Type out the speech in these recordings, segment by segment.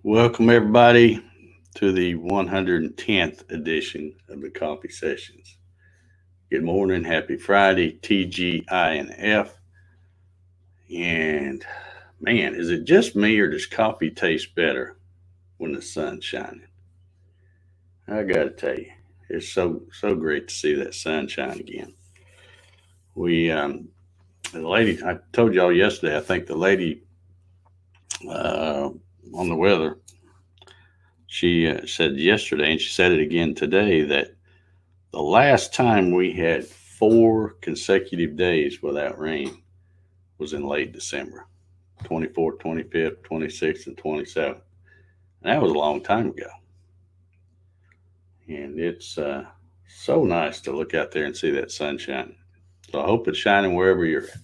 Welcome, everybody, to the 110th edition of the Coffee Sessions. Good morning. Happy Friday, TGINF. And man, is it just me or does coffee taste better when the sun's shining? I got to tell you, it's so great to see that sunshine again. The lady, I told y'all yesterday, I think the lady uh, on the weather, she said yesterday, and she said it again today, that the last time we had 4 consecutive days without rain was in late December 24th, 25th, 26th, and 27th. And that was a long time ago. And it's so nice to look out there and see that sunshine. So I hope it's shining wherever you're at.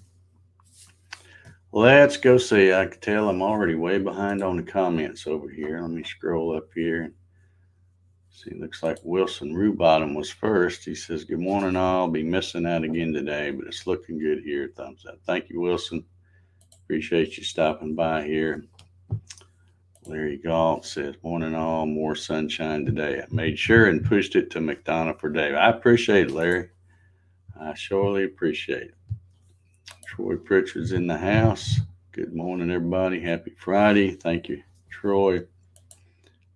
Let's go see. I can tell I'm already way behind on the comments over here. Let me scroll up here. See, looks like Wilson Rubottom was first. He says, "Good morning, all. I'll be missing out again today, but it's looking good here." Thumbs up. Thank you, Wilson. Appreciate you stopping by here. Larry Galt says, "Morning, all. More sunshine today. I made sure and pushed it to McDonough for Dave." I appreciate it, Larry. I surely appreciate it. Troy Pritchard's in the house. Good morning, everybody. Happy Friday. Thank you, Troy.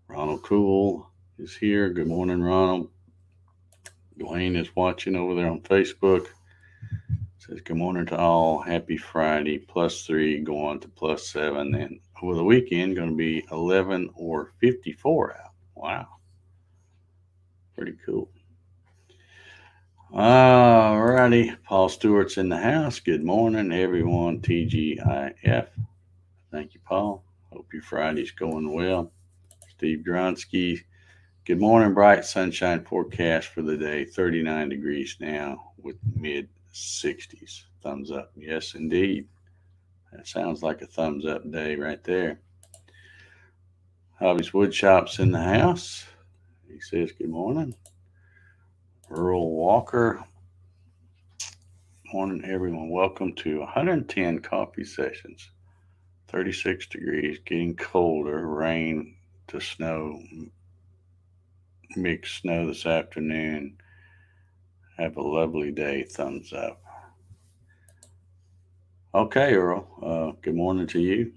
Ronald Cool is here. Good morning, Ronald. Dwayne is watching over there on Facebook. Says, "Good morning to all. Happy Friday. +3 going to +7. And over the weekend, going to be 11 or 54 out." Wow. Pretty cool. All righty. Paul Stewart's in the house. Good morning, everyone. TGIF. Thank you, Paul. Hope your Friday's going well. Steve Dronsky. Good morning. Bright sunshine forecast for the day. 39 degrees now with mid 60s. Thumbs up. Yes, indeed. That sounds like a thumbs up day right there. Hobby's Wood Shop's in the house. He says, "Good morning." Earl Walker. Morning, everyone. Welcome to 110 coffee sessions. 36 degrees, getting colder, rain to snow, mixed snow this afternoon. Have a lovely day. Thumbs up. Okay, Earl. Good morning to you.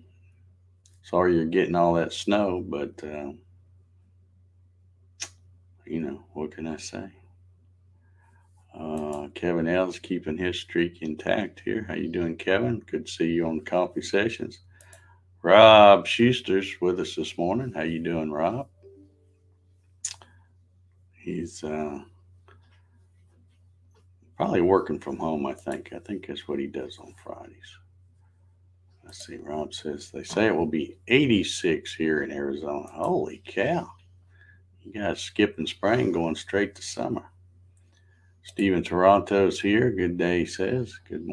Sorry you're getting all that snow, but what can I say? Kevin L's keeping his streak intact here. How you doing, Kevin? Good to see you on the coffee sessions. Rob Schuster's with us this morning. How you doing, Rob? He's probably working from home, I think. I think that's what he does on Fridays. Let's see. Rob says they say it will be 86 here in Arizona. Holy cow. You guys skipping spring, going straight to summer. Stephen Toronto's here. Good day, he says. Good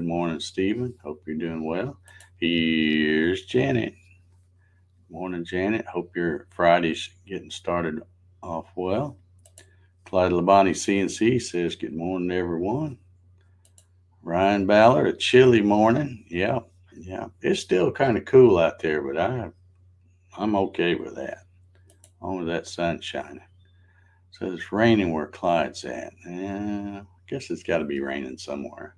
morning, Stephen. Hope you're doing well. Here's Janet. Morning, Janet. Hope your Friday's getting started off well. Clyde Labonte CNC says, "Good morning, everyone." Ryan Ballard, a chilly morning. Yeah. It's still kind of cool out there, but I'm okay with that. Only that sun shining. So it's raining where Clyde's at. I guess it's got to be raining somewhere.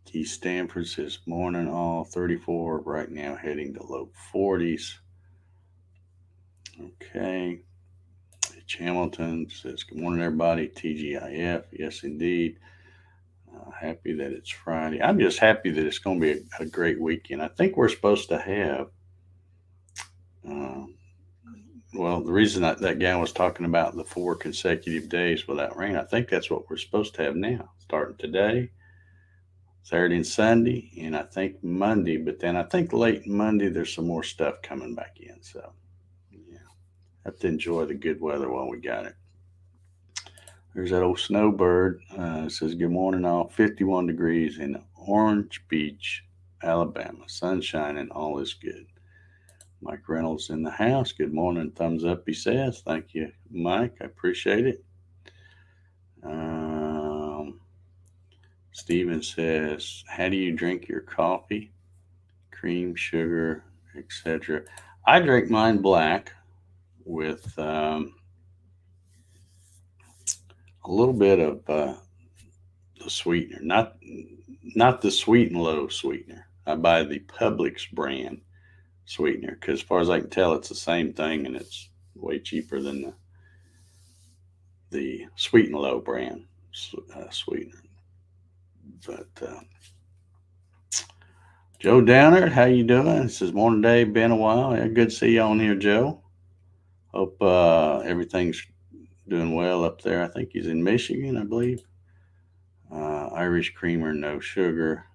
Keith Stanford says, "Morning, all. 34 right now, heading to low 40s. Okay. H. Hamilton says, "Good morning, everybody. TGIF. Yes, indeed. Happy that it's Friday. I'm just happy that it's going to be a great weekend. I think we're supposed to have, the reason that guy was talking about the 4 consecutive days without rain, I think that's what we're supposed to have now, starting today, Saturday and Sunday, and I think Monday. But then I think late Monday there's some more stuff coming back in. So, yeah, have to enjoy the good weather while we got it." There's that old snowbird. Says, "Good morning, all. 51 degrees in Orange Beach, Alabama. Sunshine and all is good." Mike Reynolds in the house. Good morning. Thumbs up, he says. Thank you, Mike. I appreciate it. Steven says, "How do you drink your coffee?" cream, sugar, etc. I drink mine black with a little bit of the sweetener, not the Sweet and Low sweetener. I buy the Publix brand sweetener because, as far as I can tell, it's the same thing and it's way cheaper than the Sweet and Low brand sweetener. But Joe Downer, how you doing? This is morning, Dave. Been a while. Yeah, good to see you on here, Joe. Hope everything's doing well up there. I think he's in Michigan, I believe. Irish creamer, no sugar.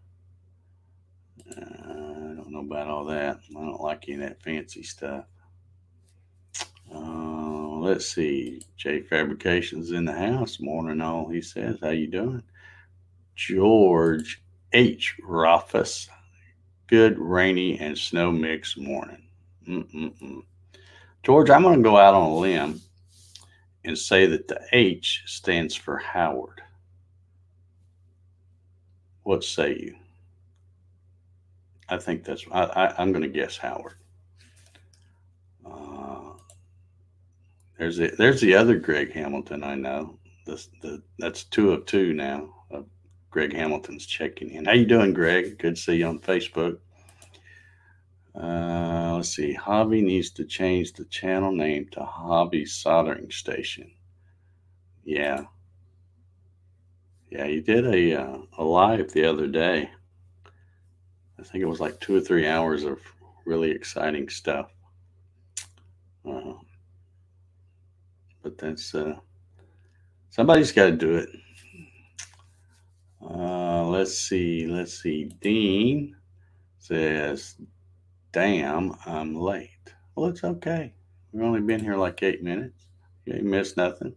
I don't know about all that. I don't like any of that fancy stuff. Let's see. J Fabrications in the house. Morning, all. He says, how you doing? George H. Rothfuss. Good rainy and snow mix morning. George, I'm going to go out on a limb and say that the H stands for Howard. What say you? I think that's. I'm going to guess Howard. There's the other Greg Hamilton I know. That's 2 of 2 now. Greg Hamilton's checking in. How you doing, Greg? Good to see you on Facebook. Let's see. Hobby needs to change the channel name to Hobby Soldering Station. Yeah. Yeah, you did a live the other day. I think it was like 2 or 3 hours of really exciting stuff. But that's somebody's got to do it. Let's see. Dean says, "Damn, I'm late." Well, it's okay. We've only been here like 8 minutes. You ain't missed nothing.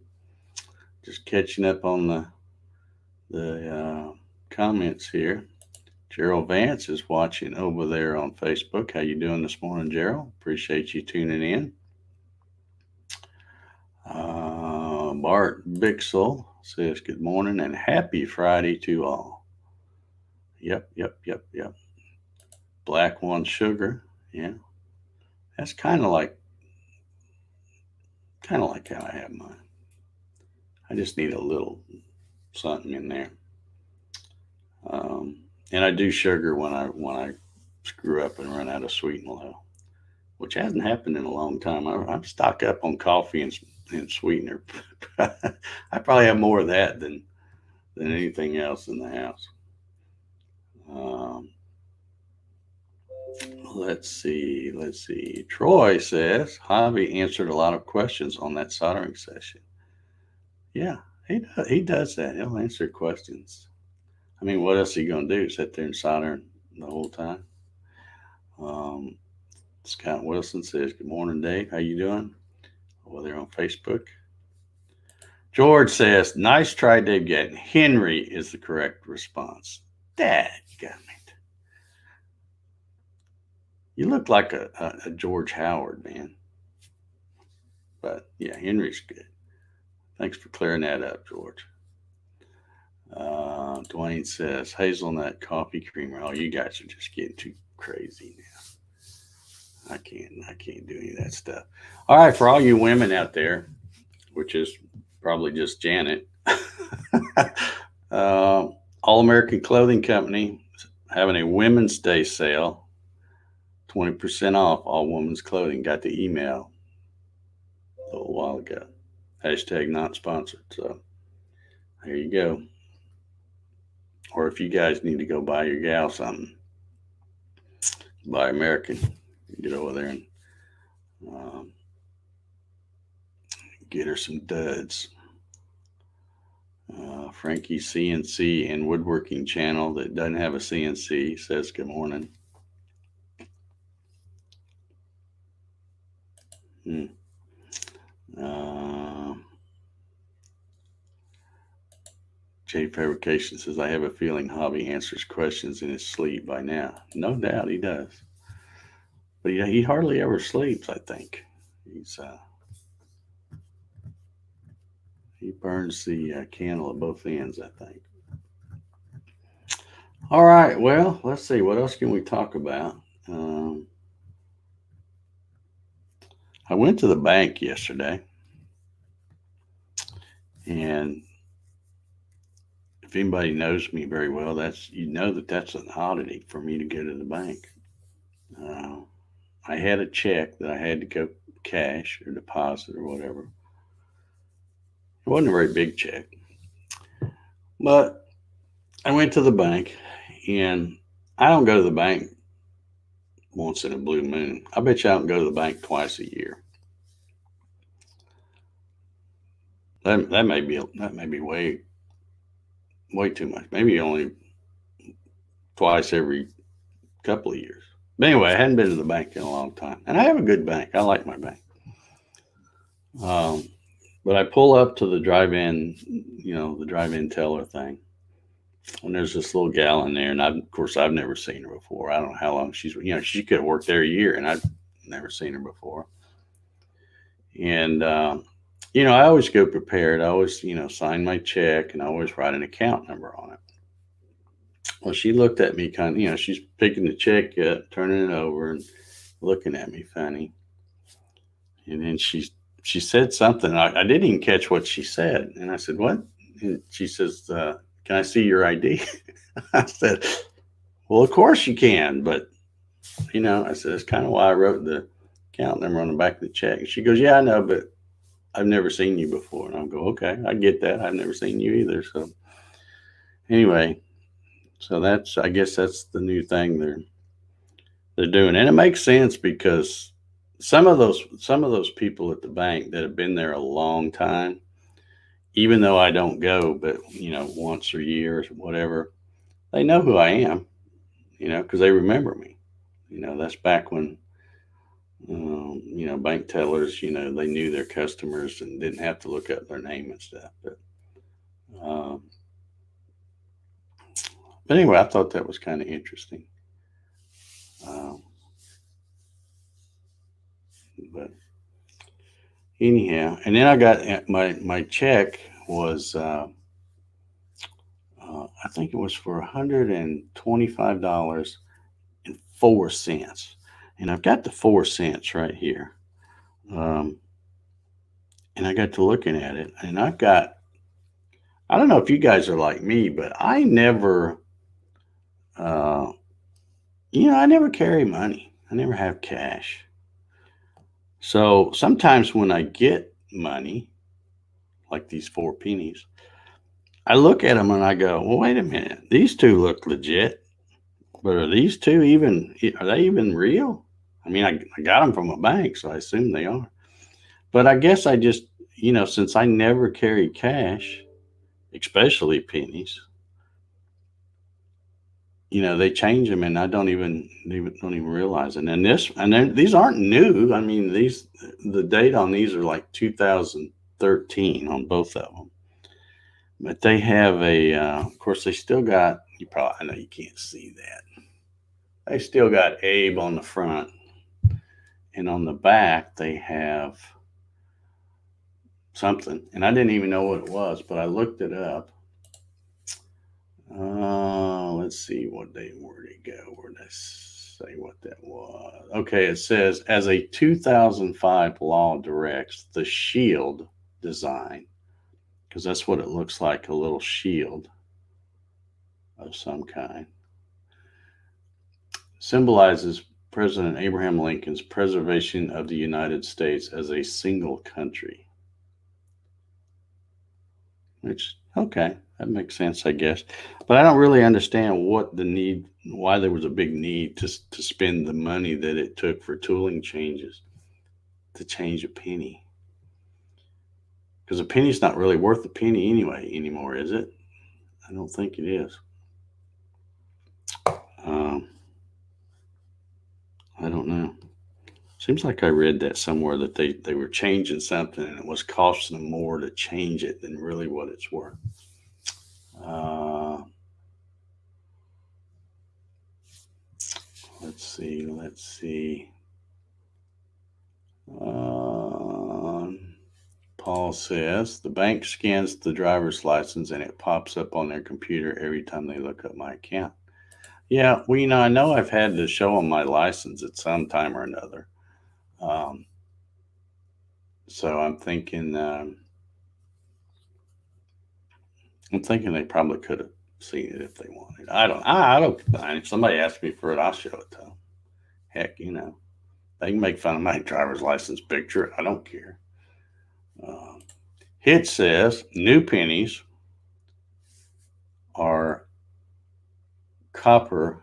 Just catching up on the comments here. Gerald Vance is watching over there on Facebook. How you doing this morning, Gerald? Appreciate you tuning in. Bart Bixel says good morning and happy Friday to all. Yep. Black One sugar. Yeah. That's kind of like how I have mine. I just need a little something in there. And I do sugar when I screw up and run out of Sweet and Low, which hasn't happened in a long time. I'm stocked up on coffee and sweetener. I probably have more of that than anything else in the house. Let's see. Troy says Hobby answered a lot of questions on that soldering session. Yeah, he does that. He'll answer questions. I mean, what else are you going to do? Sit there and solder the whole time? Scott Wilson says, good morning, Dave. How you doing? Over there on Facebook. George says, nice try, Dave Gatton. Henry is the correct response. Dadgummit. You look like a George Howard, man. But, yeah, Henry's good. Thanks for clearing that up, George. Dwayne says, hazelnut coffee creamer. Oh, you guys are just getting too crazy now. I can't do any of that stuff. All right, for all you women out there, which is probably just Janet, All American Clothing Company having a Women's Day sale, 20% off all women's clothing. Got the email a little while ago. Hashtag not sponsored. So there you go. Or if you guys need to go buy your gal something, buy American. Get over there and get her some duds. Frankie CNC and Woodworking Channel that doesn't have a CNC says good morning. J Fabrication says, I have a feeling Hobby answers questions in his sleep by now. No doubt he does. But yeah, he hardly ever sleeps, I think. He burns the candle at both ends, I think. All right, well, let's see. What else can we talk about? Um, I went to the bank yesterday, and if anybody knows me very well, that's that's an oddity for me to go to the bank. Uh, I had a check that I had to go cash or deposit or whatever. It wasn't a very big check, but I went to the bank, and I don't go to the bank once in a blue moon. I bet you I don't go to the bank twice a year. That may be way too much. Maybe only twice every couple of years. But anyway, I hadn't been to the bank in a long time, and I have a good bank. I like my bank. Um, but I pull up to the drive-in, the drive-in teller thing, and there's this little gal in there, and of course I've never seen her before. I don't know how long she could have worked there a year, and I've never seen her before. And I always go prepared. I always sign my check, and I always write an account number on it. Well, she looked at me kind of, she's picking the check up, turning it over, and looking at me funny. And then she said something. I didn't even catch what she said. And I said, "What?" And she says, "Can I see your ID?" I said, "Well, of course you can, but I said that's kind of why I wrote the account number on the back of the check." And she goes, "Yeah, I know, but I've never seen you before." And I go, "Okay, I get that. I've never seen you either." So anyway, so I guess that's the new thing they're doing, and it makes sense because some of those people at the bank that have been there a long time, even though I don't go, but once a year or whatever, they know who I am, because they remember me. That's back when bank tellers, they knew their customers and didn't have to look up their name and stuff. Um, but anyway, I thought that was kind of interesting. Um, but anyhow, and then I got my check was I think it was for $125.04, and I've got the 4 cents right here. Um, and I got to looking at it, and I don't know if you guys are like me, but uh, I never carry money. I never have cash. So sometimes when I get money, like these 4 pennies, I look at them and I go, well, wait a minute. These two look legit, but are they even real? I mean, I got them from a bank, so I assume they are. But I guess I just, since I never carry cash, especially pennies, they change them, and I don't even realize it. And then these aren't new. I mean, the date on these are like 2013 on both of them. But they have of course, they still got. I know you can't see that. They still got Abe on the front, and on the back they have something, and I didn't even know what it was, but I looked it up. Let's see where'd it go? Where'd I say what that was? Okay, it says as a 2005 law directs, the shield design, because that's what it looks like, a little shield of some kind, symbolizes President Abraham Lincoln's preservation of the United States as a single country. Which, okay, that makes sense, I guess. But I don't really understand why there was a big need to spend the money that it took for tooling changes to change a penny. Because a penny's not really worth a penny anymore, is it? I don't think it is. I don't know. Seems like I read that somewhere that they were changing something and it was costing them more to change it than really what it's worth. Let's see. Paul says the bank scans the driver's license and it pops up on their computer every time they look up my account. Yeah, well, I know I've had to show them my license at some time or another. Um, so I'm thinking they probably could have seen it if they wanted. I don't mind. If somebody asks me for it, I'll show it to them. Heck, they can make fun of my driver's license picture. I don't care. Um, it says new pennies are copper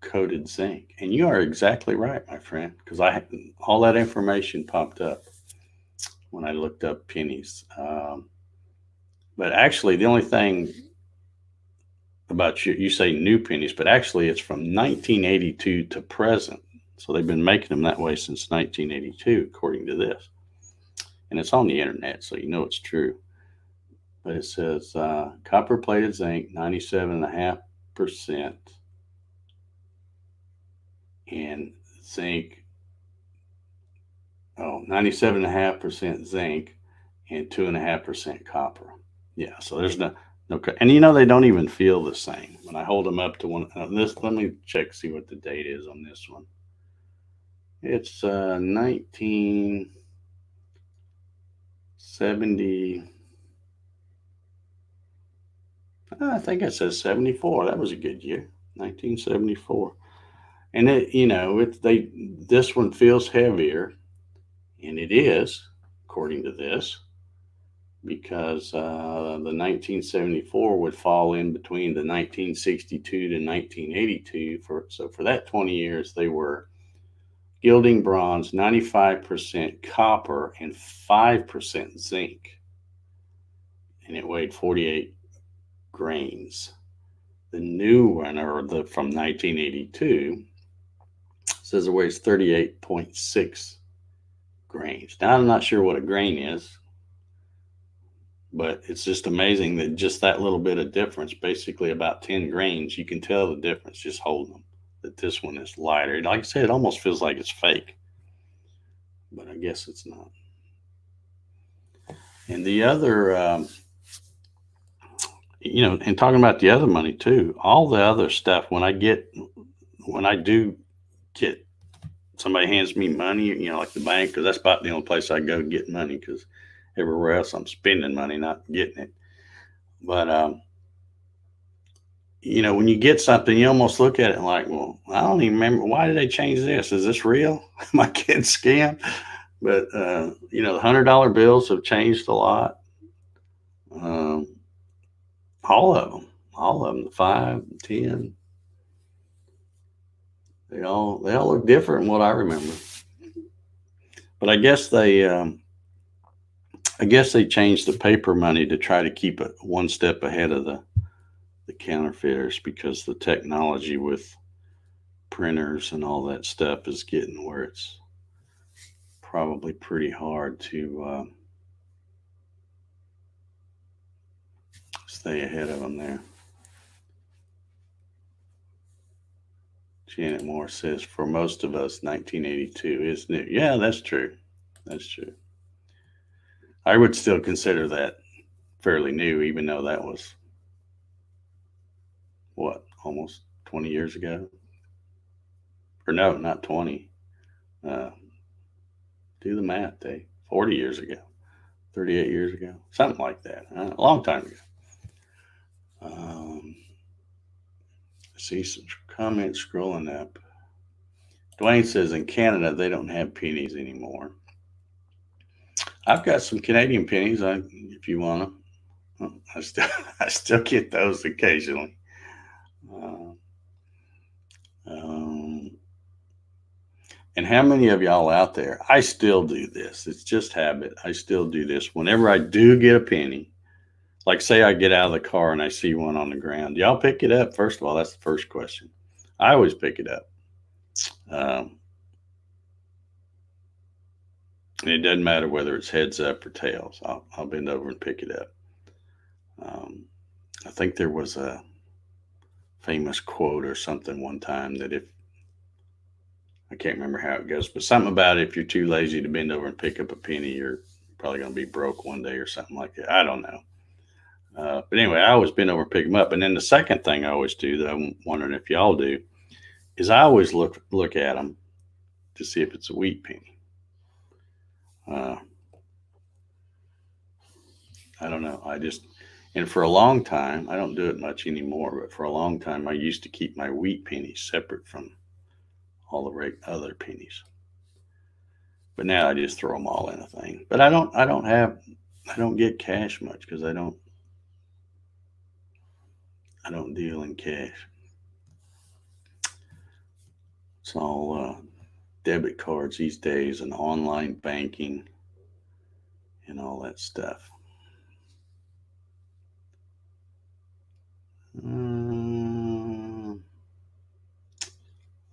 coated zinc, and you are exactly right, my friend, because all that information popped up when I looked up pennies. But actually, the only thing about you say new pennies, but actually it's from 1982 to present. So they've been making them that way since 1982, according to this. And it's on the internet, so you know it's true. But it says copper plated zinc, 97.5%, and zinc, 97.5% zinc, and 2.5% copper. Yeah, so there's no, and they don't even feel the same. When I hold them up to one, let me check, see what the date is on this one. It's 1970. I think it says 74. That was a good year, 1974. And this one feels heavier, and it is, according to this, because the 1974 would fall in between the 1962 to 1982. For that 20 years, they were gilding bronze, 95% copper, and 5% zinc, and it weighed 48 grains. The new one, from 1982, says it weighs 38.6 grains. Now, I'm not sure what a grain is, but it's just amazing that just that little bit of difference, basically about 10 grains, you can tell the difference just holding them. That this one is lighter. Like I said, it almost feels like it's fake, but I guess it's not. And the other, and talking about the other money too, all the other stuff, when I do get somebody hands me money, like the bank, because that's about the only place I go to get money, because everywhere else I'm spending money, not getting it. But when you get something, you almost look at it like, well, I don't even remember, why did they change this? Is this real? Am I getting scammed? But the $100 bills have changed a lot. Um, all of them, the 5, 10, they all look different than what I remember. But I guess they changed the paper money to try to keep it one step ahead of the counterfeiters, because the technology with printers and all that stuff is getting where it's probably pretty hard to stay ahead of them there. Janet Moore says, for most of us, 1982 is new. Yeah, that's true. That's true. I would still consider that fairly new, even though that was, what, almost 20 years ago? Or no, not 20. Uh, do the math, Dave. 40 years ago, 38 years ago, something like that. A long time ago. I see some comments scrolling up. Dwayne says in Canada they don't have pennies anymore. I've got some Canadian pennies. If you want them, I still get those occasionally. Um, and how many of y'all out there? I still do this. It's just habit. I still do this whenever I do get a penny. Like, say I get out of the car and I see one on the ground. Y'all pick it up? First of all, that's the first question. I always pick it up. It doesn't matter whether it's heads up or tails. I'll bend over and pick it up. I think there was a famous quote or something one time that I can't remember how it goes, but something about if you're too lazy to bend over and pick up a penny, you're probably going to be broke one day or something like that. I don't know. But anyway, I always bend over and pick them up. And then the second thing I always do that I'm wondering if y'all do is I always look at them to see if it's a wheat penny. Uh, I don't know. And for a long time, I don't do it much anymore, but for a long time, I used to keep my wheat pennies separate from all the other pennies. But now I just throw them all in a thing. But I don't get cash much because I don't deal in cash. It's all debit cards these days and online banking and all that stuff.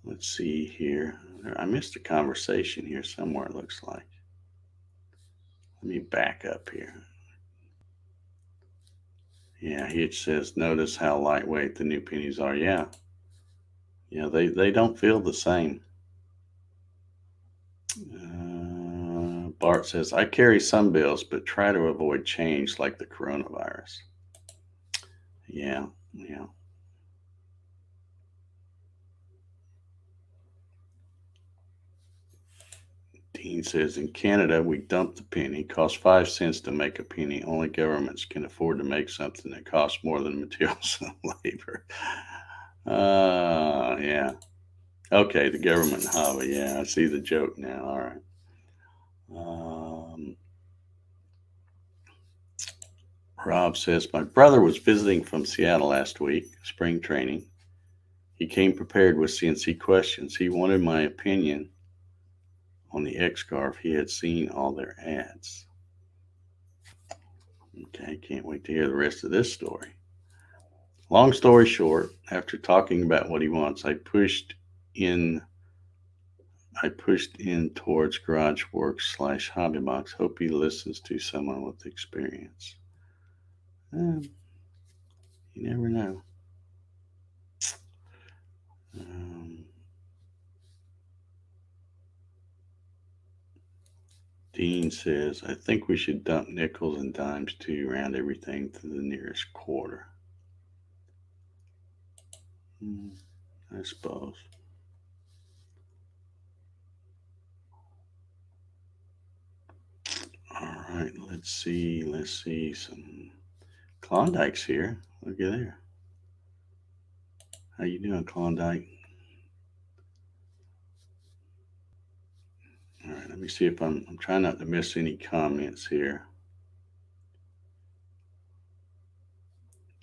Let's see here. I missed a conversation here somewhere, it looks like. Let me back up here. Yeah, it says, notice how lightweight the new pennies are. Yeah. Yeah, they don't feel the same. Bart says, I carry some bills, but try to avoid change like the coronavirus. Yeah, yeah. Dean says, in Canada, we dump the penny. Costs 5 cents to make a penny. Only governments can afford to make something that costs more than materials and labor. Yeah. Okay, the government hobby. Yeah, I see the joke now. All right. Rob says, my brother was visiting from Seattle last week, spring training. He came prepared with CNC questions. He wanted my opinion on the X-Scarf. He had seen all their ads. Okay, can't wait to hear the rest of this story. Long story short, after talking about what he wants, I pushed in towards Garage Works / Hobby Box. Hope he listens to someone with experience. You never know. Dean says, I think we should dump nickels and dimes too, round everything to the nearest quarter. I suppose. All right, let's see some Klondike's here. Look at there. How you doing, Klondike? All right, let me see if I'm trying not to miss any comments here.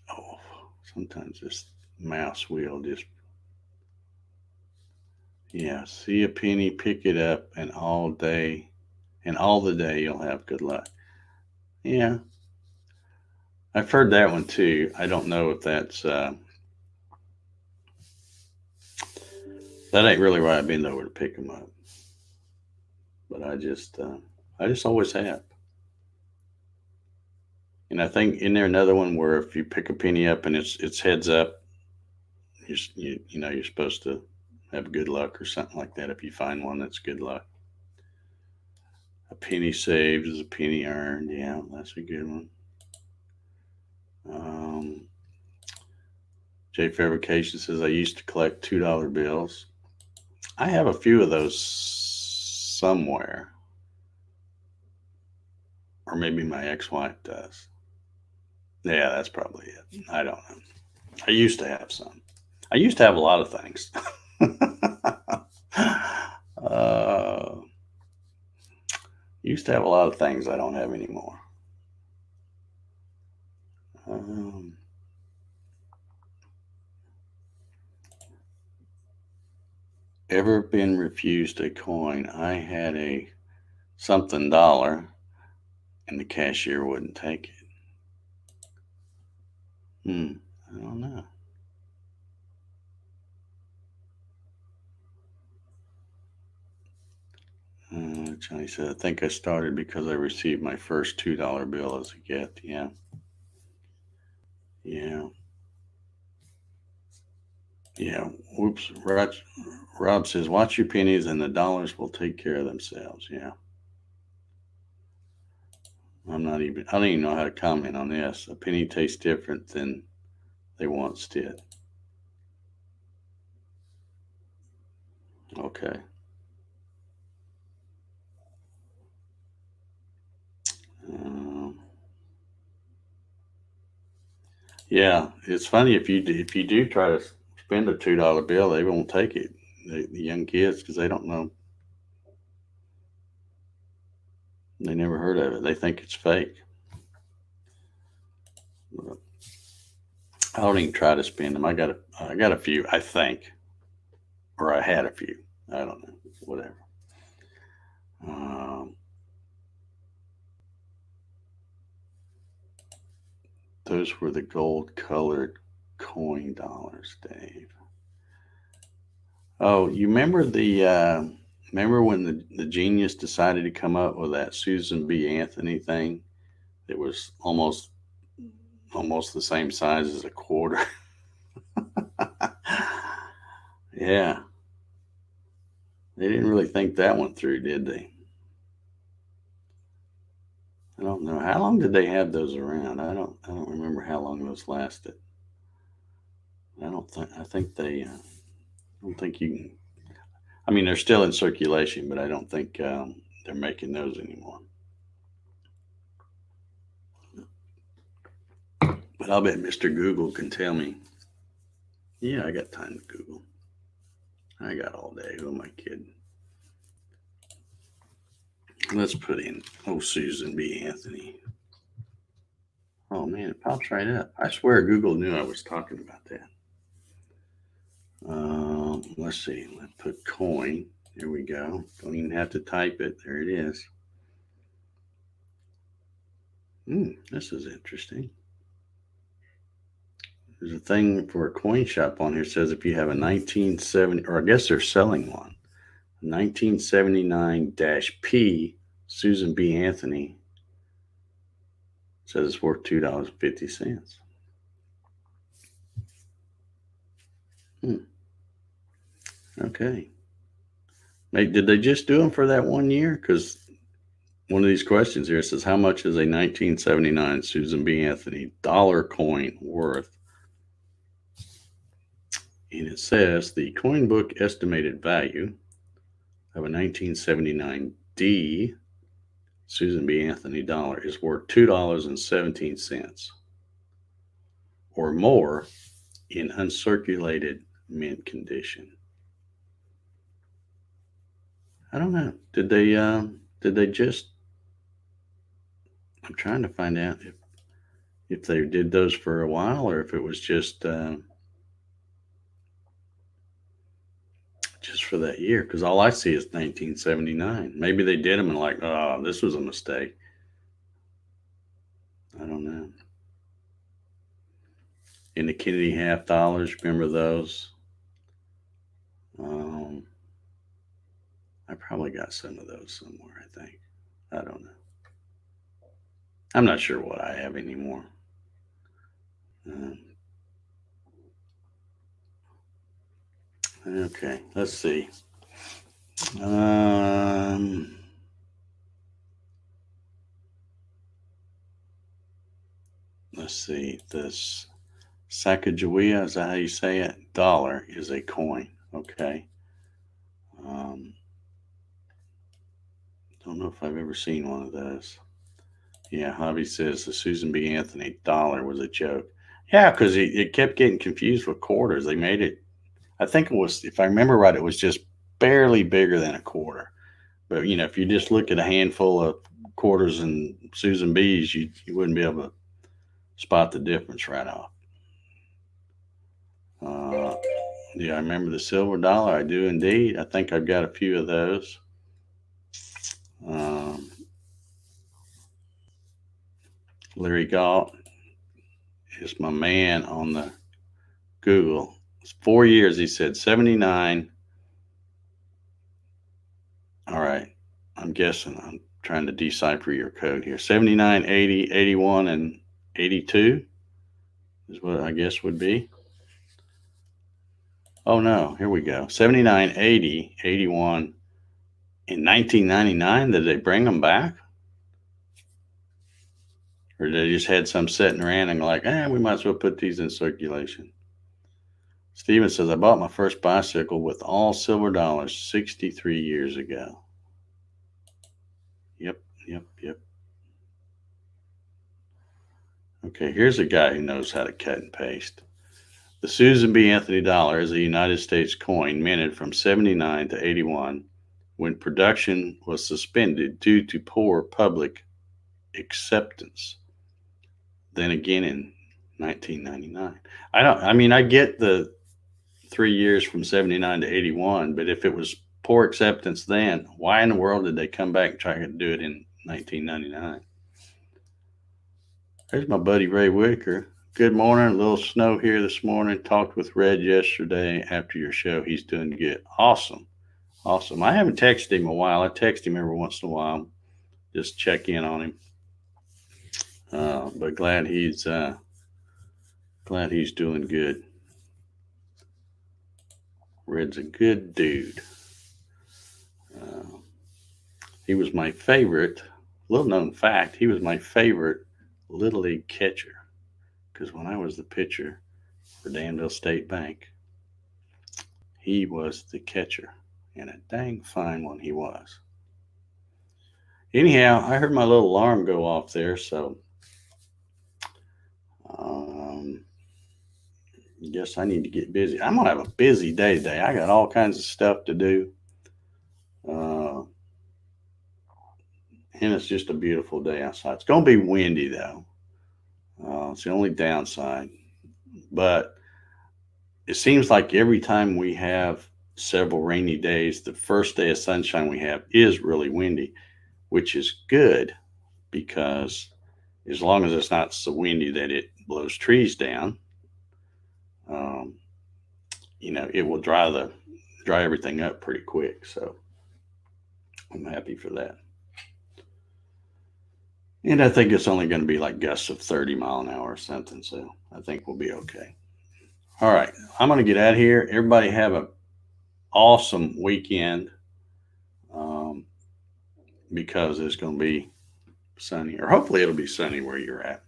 Oh, sometimes this mouse wheel just, yeah, see a penny, pick it up, and all the day you'll have good luck. Yeah, I've heard that one too. I don't know if that's that ain't really why I've been over to pick them up, but I just always have. And I think in there another one where if you pick a penny up and it's heads up, you're supposed to have good luck or something like that. If you find one that's good luck, a penny saved is a penny earned. Yeah, that's a good one. J Fabrication says I used to collect $2 bills. I have a few of those somewhere, or maybe my ex-wife does. Yeah, that's probably it. I don't know. I used to have some. I used to have a lot of things. Used to have a lot of things I don't have anymore. Ever been refused a coin? I had a something dollar and the cashier wouldn't take it. I don't know. Johnny said, I think I started because I received my first $2 bill as a gift. Yeah. Yeah. Yeah. Whoops. Rob says, watch your pennies and the dollars will take care of themselves. Yeah. I don't even know how to comment on this. A penny tastes different than they once did. Okay. Um, yeah, it's funny if you do try to spend a $2 bill, they won't take it. The young kids, because they don't know, they never heard of it. They think it's fake. I don't even try to spend them. I got a few, I think, or I had a few. I don't know, whatever. Um, those were the gold colored coin dollars, Dave. Oh, you remember remember when the genius decided to come up with that Susan B. Anthony thing? It was almost the same size as a quarter. Yeah, they didn't really think that one through, did they? I don't know. How long did they have those around? I don't remember how long those lasted. I think they I don't think you can. I mean, they're still in circulation, but I don't think they're making those anymore. But I'll bet Mr. Google can tell me. Yeah, I got time to Google. I got all day. Who am I kidding? Let's put in Susan B. Anthony. Oh man, it pops right up. I swear Google knew I was talking about that. Let's see. Let's put coin. There we go. Don't even have to type it. There it is. This is interesting. There's a thing for a coin shop on here. It says if you have a 1970, or I guess they're selling one, 1979-P Susan B. Anthony. It says it's worth $2.50. Okay. Did they just do them for that 1 year? Because one of these questions here says, how much is a 1979 Susan B. Anthony dollar coin worth? And it says the coin book estimated value of a 1979 D Susan B. Anthony dollar is worth $2.17 or more in uncirculated mint condition. I don't know. Did they just? I'm trying to find out if they did those for a while or if it was just for that year. Because all I see is 1979. Maybe they did them and like, oh, this was a mistake. I don't know. In the Kennedy half dollars, remember those? I probably got some of those somewhere, I think. I don't know. I'm not sure what I have anymore. Okay, let's see. Let's see. This Sacagawea, is that how you say it? Dollar is a coin. Okay. Don't know if I've ever seen one of those. Yeah, Hobby says the Susan B. Anthony dollar was a joke. Yeah, because it kept getting confused with quarters. They made it, I think it was, if I remember right, it was just barely bigger than a quarter. But, if you just look at a handful of quarters and Susan B's, you wouldn't be able to spot the difference right off. Yeah, I remember the silver dollar. I do indeed. I think I've got a few of those. Larry Galt is my man on the Google. It's 4 years, he said. 79. All right. I'm guessing. I'm trying to decipher your code here. 79, 80, 81, and 82 is what I guess would be. Oh, no. Here we go. 79, 80, 81. In 1999, did they bring them back? Or they just had some sitting around and like, we might as well put these in circulation. Steven says, I bought my first bicycle with all silver dollars 63 years ago. Yep, yep, yep. Okay, here's a guy who knows how to cut and paste. The Susan B. Anthony dollar is a United States coin minted from 79 to 81 when production was suspended due to poor public acceptance. Then again in 1999. I get the 3 years from 79 to 81, but if it was poor acceptance then, why in the world did they come back and try to do it in 1999? There's my buddy Ray Whitaker. Good morning. A little snow here this morning. Talked with Red yesterday after your show. He's doing good. Awesome. Awesome. I haven't texted him a while. I text him every once in a while. Just check in on him. But glad he's doing good. Red's a good dude. He was my favorite, little known fact, he was my favorite Little League catcher. Because when I was the pitcher for Danville State Bank, he was the catcher. And a dang fine one he was. Anyhow, I heard my little alarm go off there, so I guess I need to get busy. I'm going to have a busy day today. I got all kinds of stuff to do. And it's just a beautiful day outside. It's going to be windy, though. It's the only downside. But it seems like every time we have several rainy days, the first day of sunshine we have is really windy, which is good because as long as it's not so windy that it blows trees down, it will dry everything up pretty quick. So I'm happy for that. And I think it's only going to be like gusts of 30 mile an hour or something. So I think we'll be okay. All right. I'm going to get out of here. Everybody have an awesome weekend because it's going to be sunny, or hopefully it'll be sunny where you're at.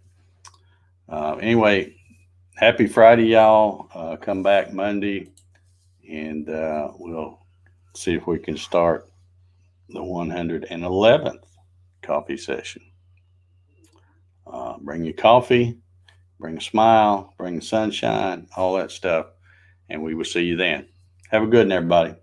Anyway, happy Friday, y'all. Come back Monday and we'll see if we can start the 111th coffee session. Bring your coffee, bring a smile, bring the sunshine, all that stuff. And we will see you then. Have a good one, everybody.